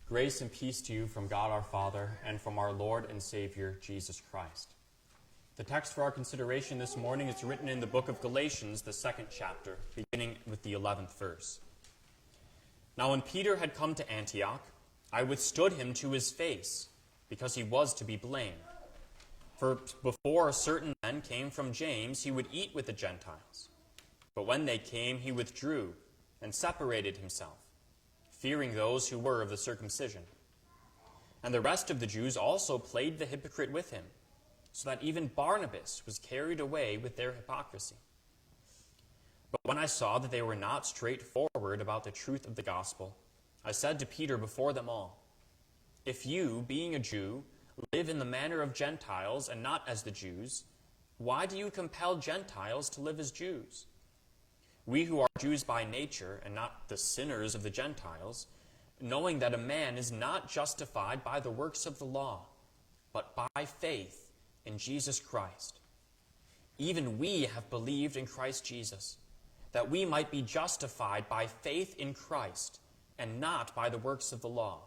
Grace and peace to you from God our Father and from our Lord and Savior, Jesus Christ. The text for our consideration this morning is written in the book of Galatians, the 2nd chapter, beginning with the 11th verse. Now when Peter had come to Antioch, I withstood him to his face, because he was to be blamed. For before certain men came from James, he would eat with the Gentiles. But when they came, he withdrew and separated himself, fearing those who were of the circumcision. And the rest of the Jews also played the hypocrite with him, so that even Barnabas was carried away with their hypocrisy. But when I saw that they were not straightforward about the truth of the gospel, I said to Peter before them all, "If you, being a Jew, live in the manner of Gentiles and not as the Jews, why do you compel Gentiles to live as Jews? We who are Jews by nature, and not the sinners of the Gentiles, knowing that a man is not justified by the works of the law, but by faith in Jesus Christ. Even we have believed in Christ Jesus, that we might be justified by faith in Christ, and not by the works of the law.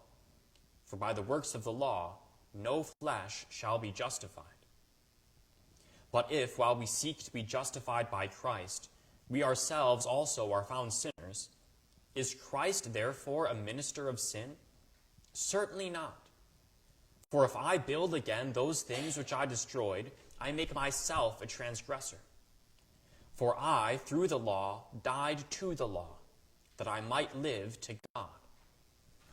For by the works of the law, no flesh shall be justified. But if, while we seek to be justified by Christ, we ourselves also are found sinners, is Christ therefore a minister of sin? Certainly not. For if I build again those things which I destroyed, I make myself a transgressor. For I, through the law, died to the law, that I might live to God.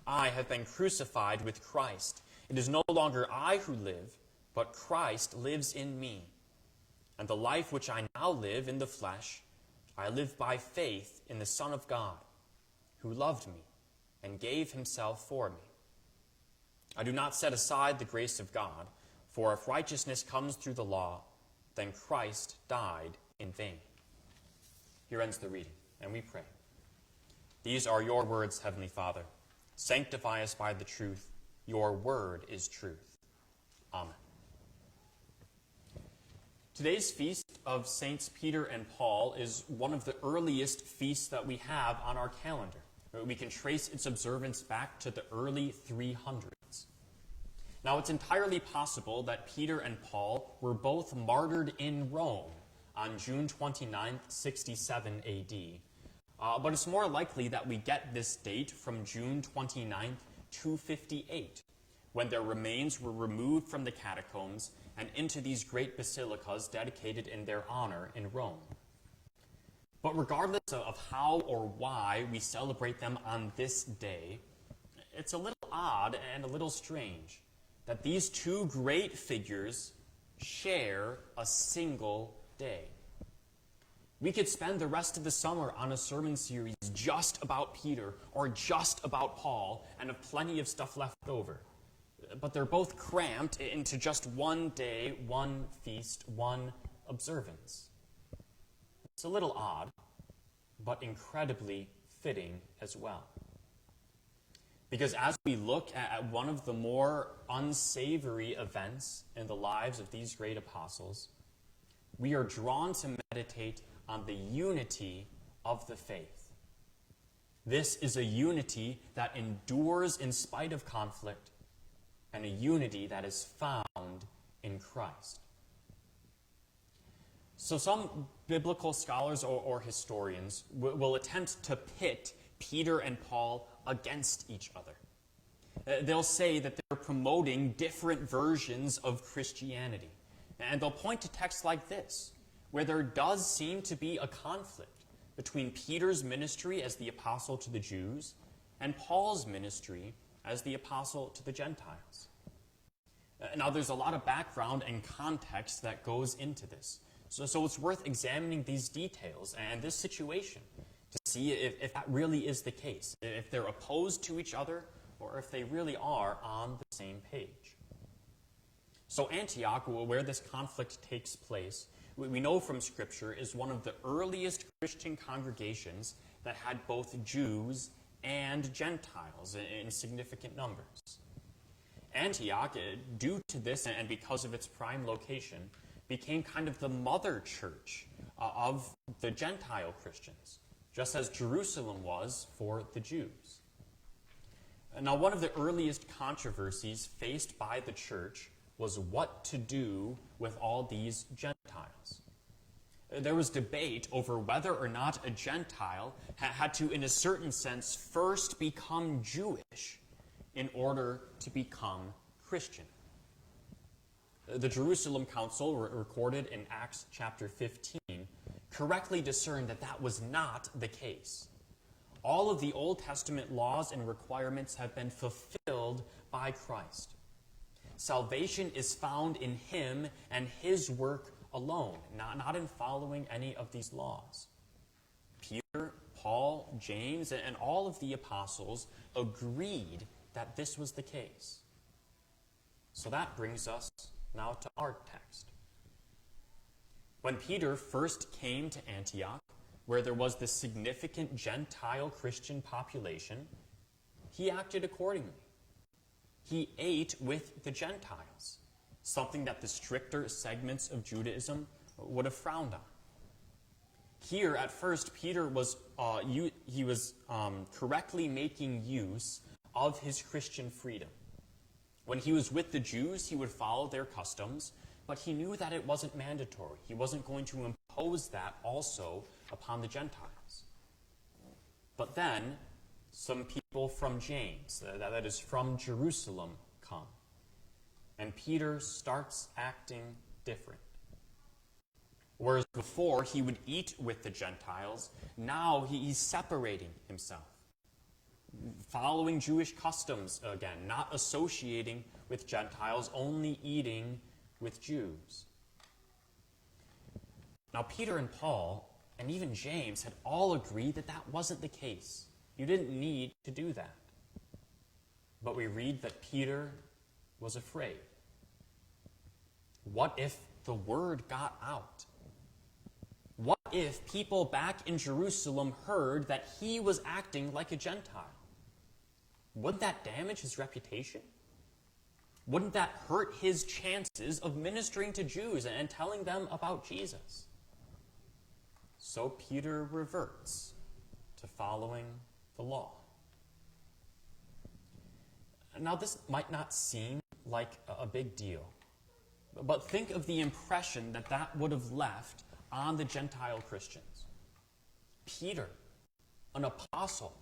I have been crucified with Christ. It is no longer I who live, but Christ lives in me. And the life which I now live in the flesh, I live by faith in the Son of God, who loved me and gave himself for me. I do not set aside the grace of God, for if righteousness comes through the law, then Christ died in vain." Here ends the reading, and we pray. These are your words, Heavenly Father. Sanctify us by the truth. Your word is truth. Amen. Today's feast of Saints Peter and Paul is one of the earliest feasts that we have on our calendar. We can trace its observance back to the early 300s. Now, it's entirely possible that Peter and Paul were both martyred in Rome on June 29th, 67 AD. But it's more likely that we get this date from June 29th, 258, when their remains were removed from the catacombs and into these great basilicas dedicated in their honor in Rome. But regardless of how or why we celebrate them on this day, it's a little odd and a little strange that these two great figures share a single day. We could spend the rest of the summer on a sermon series just about Peter or just about Paul and have plenty of stuff left over. But they're both cramped into just one day, one feast, one observance. It's a little odd, but incredibly fitting as well. Because as we look at one of the more unsavory events in the lives of these great apostles, we are drawn to meditate on the unity of the faith. This is a unity that endures in spite of conflict, and a unity that is found in Christ. So some biblical scholars or historians will attempt to pit Peter and Paul against each other. They'll say that they're promoting different versions of Christianity. And they'll point to texts like this, where there does seem to be a conflict between Peter's ministry as the apostle to the Jews and Paul's ministry as the apostle to the Gentiles. Now, there's a lot of background and context that goes into this. So it's worth examining these details and this situation to see if that really is the case, if they're opposed to each other or if they really are on the same page. So Antioch, where this conflict takes place, we know from Scripture is one of the earliest Christian congregations that had both Jews and Gentiles in significant numbers. Antioch, due to this and because of its prime location, became kind of the mother church of the Gentile Christians, just as Jerusalem was for the Jews. Now, one of the earliest controversies faced by the church was what to do with all these Gentiles. There was debate over whether or not a Gentile had to, in a certain sense, first become Jewish in order to become Christian. The Jerusalem Council, recorded in Acts chapter 15, correctly discerned that that was not the case. All of the Old Testament laws and requirements have been fulfilled by Christ. Salvation is found in him and his work alone, not in following any of these laws. Peter, Paul, James, and all of the apostles agreed that this was the case. So that brings us now to our text. When Peter first came to Antioch, where there was this significant Gentile Christian population, he acted accordingly. He ate with the Gentiles, something that the stricter segments of Judaism would have frowned on. Here, at first, Peter was correctly making use of his Christian freedom. When he was with the Jews, he would follow their customs, but he knew that it wasn't mandatory. He wasn't going to impose that also upon the Gentiles. But then, some people from James, that is from Jerusalem, come. And Peter starts acting different. Whereas before he would eat with the Gentiles, now he's separating himself. Following Jewish customs again, not associating with Gentiles, only eating with Jews. Now Peter and Paul, and even James, had all agreed that that wasn't the case. You didn't need to do that. But we read that Peter was afraid. What if the word got out? What if people back in Jerusalem heard that he was acting like a Gentile? Would that damage his reputation? Wouldn't that hurt his chances of ministering to Jews and telling them about Jesus? So Peter reverts to following the law. Now, this might not seem like a big deal, but think of the impression that that would have left on the Gentile Christians. Peter, an apostle,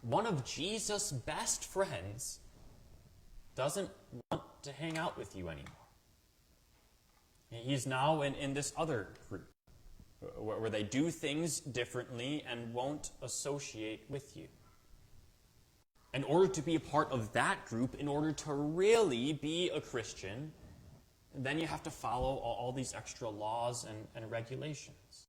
one of Jesus' best friends, doesn't want to hang out with you anymore. He's now in this other group, where they do things differently and won't associate with you. In order to be a part of that group, in order to really be a Christian, then you have to follow all these extra laws and regulations.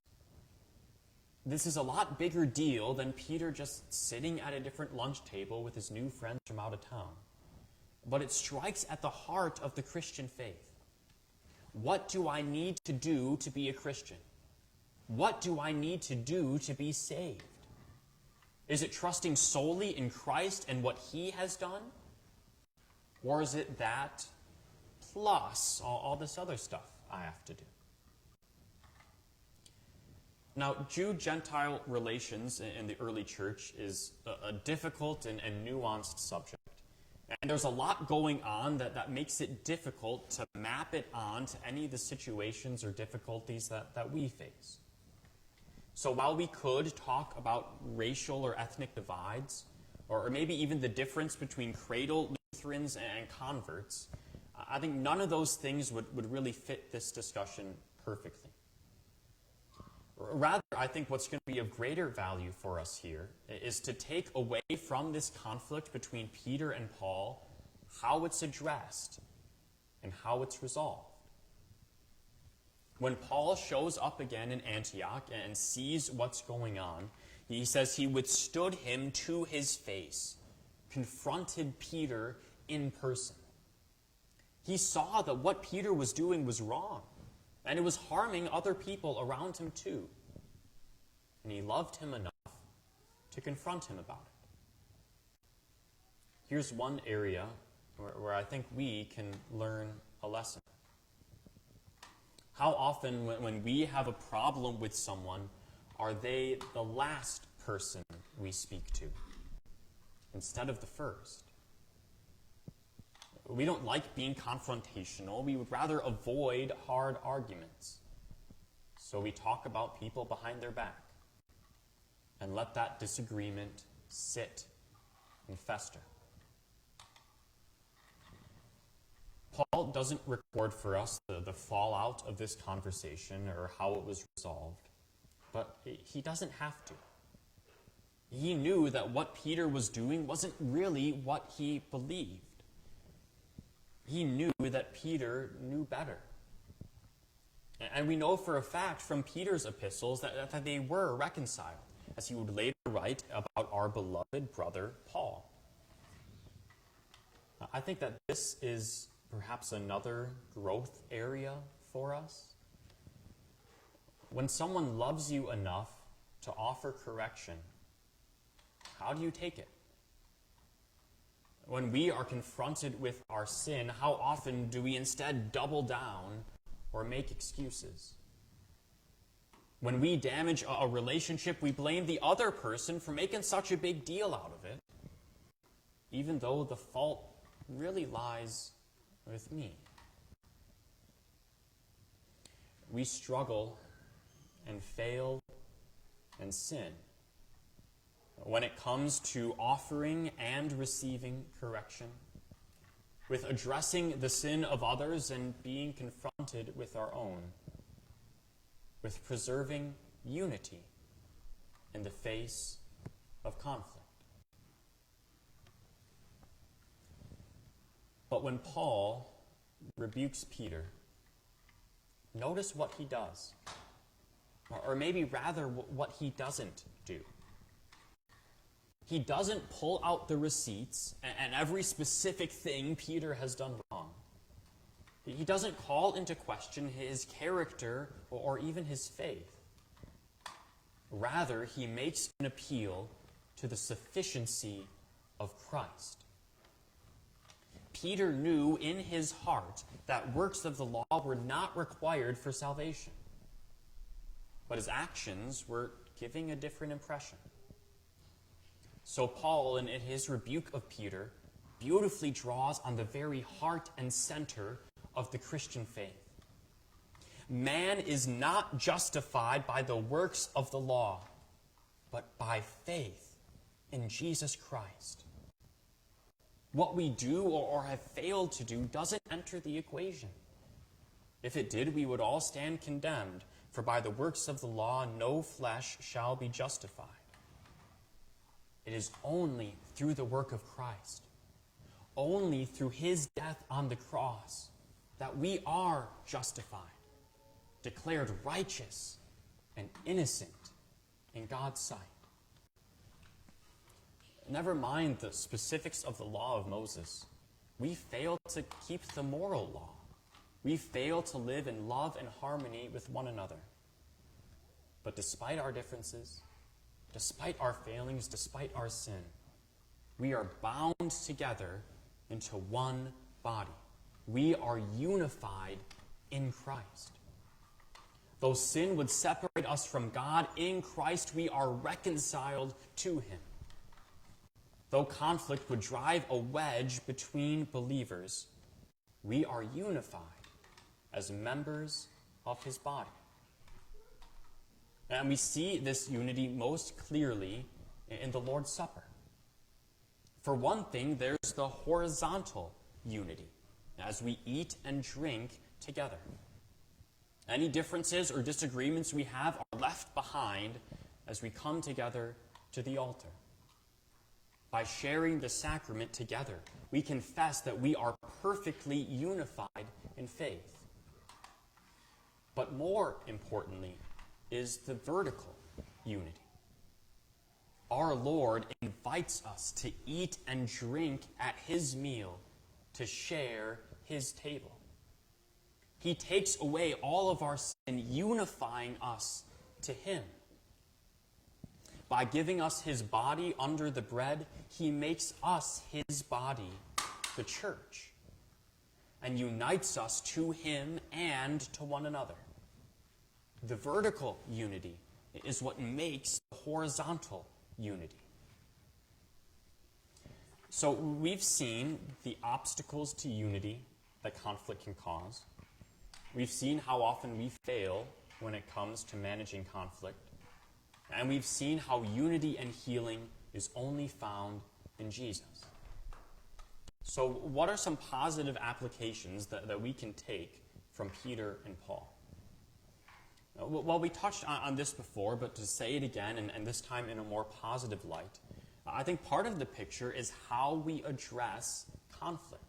This is a lot bigger deal than Peter just sitting at a different lunch table with his new friends from out of town. But it strikes at the heart of the Christian faith. What do I need to do to be a Christian? What do I need to do to be saved? Is it trusting solely in Christ and what he has done? Or is it that plus all this other stuff I have to do? Now, Jew-Gentile relations in the early church is a difficult and nuanced subject. And there's a lot going on that makes it difficult to map it on to any of the situations or difficulties that we face. So while we could talk about racial or ethnic divides, or maybe even the difference between cradle Lutherans and converts, I think none of those things would really fit this discussion perfectly. Rather, I think what's going to be of greater value for us here is to take away from this conflict between Peter and Paul how it's addressed and how it's resolved. When Paul shows up again in Antioch and sees what's going on, he says he withstood him to his face, confronted Peter in person. He saw that what Peter was doing was wrong, and it was harming other people around him too. And he loved him enough to confront him about it. Here's one area where I think we can learn a lesson. How often when we have a problem with someone, are they the last person we speak to instead of the first? We don't like being confrontational. We would rather avoid hard arguments. So we talk about people behind their back and let that disagreement sit and fester. Paul doesn't record for us the fallout of this conversation or how it was resolved, but he doesn't have to. He knew that what Peter was doing wasn't really what he believed. He knew that Peter knew better. And we know for a fact from Peter's epistles that they were reconciled, as he would later write about our beloved brother Paul. I think that this is perhaps another growth area for us. When someone loves you enough to offer correction, how do you take it? When we are confronted with our sin, how often do we instead double down or make excuses? When we damage a relationship, we blame the other person for making such a big deal out of it, even though the fault really lies with me. We struggle and fail and sin when it comes to offering and receiving correction, with addressing the sin of others and being confronted with our own, with preserving unity in the face of conflict. But when Paul rebukes Peter, notice what he does, or maybe rather what he doesn't do. He doesn't pull out the receipts and every specific thing Peter has done wrong. He doesn't call into question his character or even his faith. Rather, he makes an appeal to the sufficiency of Christ. Peter knew in his heart that works of the law were not required for salvation, but his actions were giving a different impression. So Paul, in his rebuke of Peter, beautifully draws on the very heart and center of the Christian faith. Man is not justified by the works of the law, but by faith in Jesus Christ. What we do or have failed to do doesn't enter the equation. If it did, we would all stand condemned, for by the works of the law no flesh shall be justified. It is only through the work of Christ, only through his death on the cross, that we are justified, declared righteous and innocent in God's sight. Never mind the specifics of the law of Moses. We fail to keep the moral law. We fail to live in love and harmony with one another. But despite our differences, despite our failings, despite our sin, we are bound together into one body. We are unified in Christ. Though sin would separate us from God, in Christ we are reconciled to him. Though conflict would drive a wedge between believers, we are unified as members of his body. And we see this unity most clearly in the Lord's Supper. For one thing, there's the horizontal unity as we eat and drink together. Any differences or disagreements we have are left behind as we come together to the altar. By sharing the sacrament together, we confess that we are perfectly unified in faith. But more importantly is the vertical unity. Our Lord invites us to eat and drink at his meal, to share his table. He takes away all of our sin, unifying us to him. By giving us his body under the bread, he makes us his body, the church, and unites us to him and to one another. The vertical unity is what makes the horizontal unity. So we've seen the obstacles to unity that conflict can cause. We've seen how often we fail when it comes to managing conflict. And we've seen how unity and healing is only found in Jesus. So what are some positive applications that we can take from Peter and Paul? Well, we touched on this before, but to say it again, and this time in a more positive light, I think part of the picture is how we address conflict.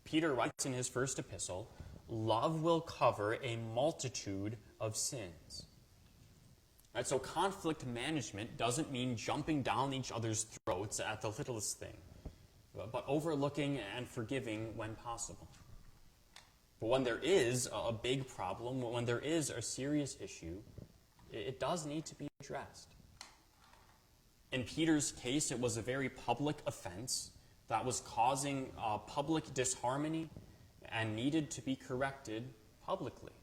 Peter writes in his first epistle, "Love will cover a multitude of sins." Right, so conflict management doesn't mean jumping down each other's throats at the littlest thing, but overlooking and forgiving when possible. But when there is a big problem, when there is a serious issue, it does need to be addressed. In Peter's case, it was a very public offense that was causing public disharmony and needed to be corrected publicly.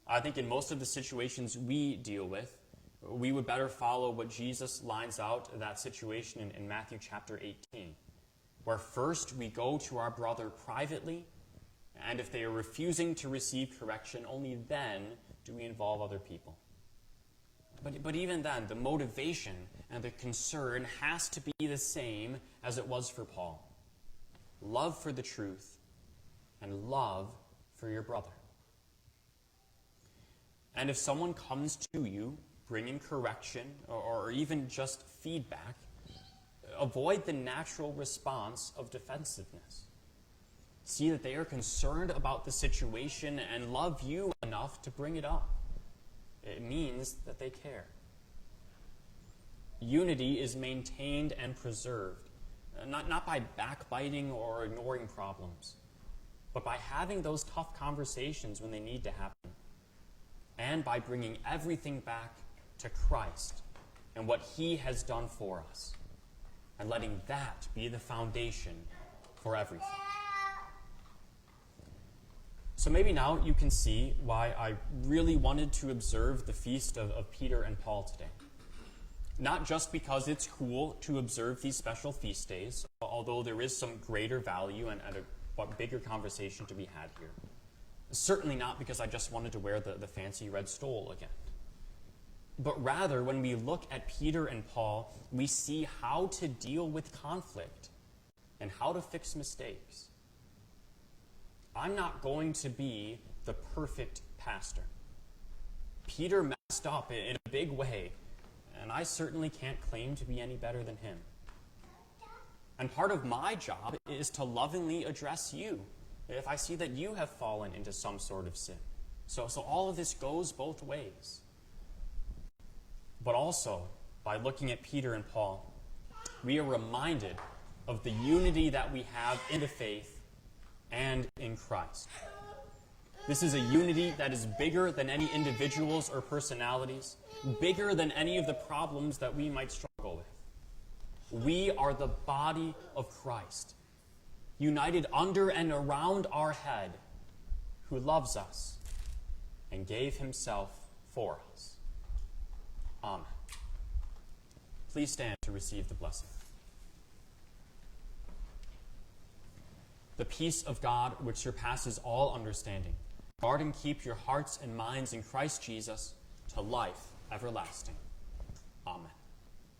I think in most of the situations we deal with, we would better follow what Jesus lines out that situation in Matthew chapter 18, where first we go to our brother privately, and if they are refusing to receive correction, only then do we involve other people. But even then, the motivation and the concern has to be the same as it was for Paul. Love for the truth and love for your brother. And if someone comes to you bringing correction or even just feedback, avoid the natural response of defensiveness. See that they are concerned about the situation and love you enough to bring it up. It means that they care. Unity is maintained and preserved, not by backbiting or ignoring problems, but by having those tough conversations when they need to happen, and by bringing everything back to Christ and what He has done for us, and letting that be the foundation for everything. So maybe now you can see why I really wanted to observe the feast of Peter and Paul today. Not just because it's cool to observe these special feast days, although there is some greater value and a bigger conversation to be had here. Certainly not because I just wanted to wear the fancy red stole again. But rather, when we look at Peter and Paul, we see how to deal with conflict and how to fix mistakes. I'm not going to be the perfect pastor. Peter messed up in a big way, and I certainly can't claim to be any better than him. And part of my job is to lovingly address you if I see that you have fallen into some sort of sin. So all of this goes both ways. But also, by looking at Peter and Paul, we are reminded of the unity that we have in the faith and in Christ. This is a unity that is bigger than any individuals or personalities, bigger than any of the problems that we might struggle with. We are the body of Christ, united under and around our head, who loves us and gave Himself for us. Amen. Please stand to receive the blessing. The peace of God, which surpasses all understanding, guard and keep your hearts and minds in Christ Jesus to life everlasting. Amen.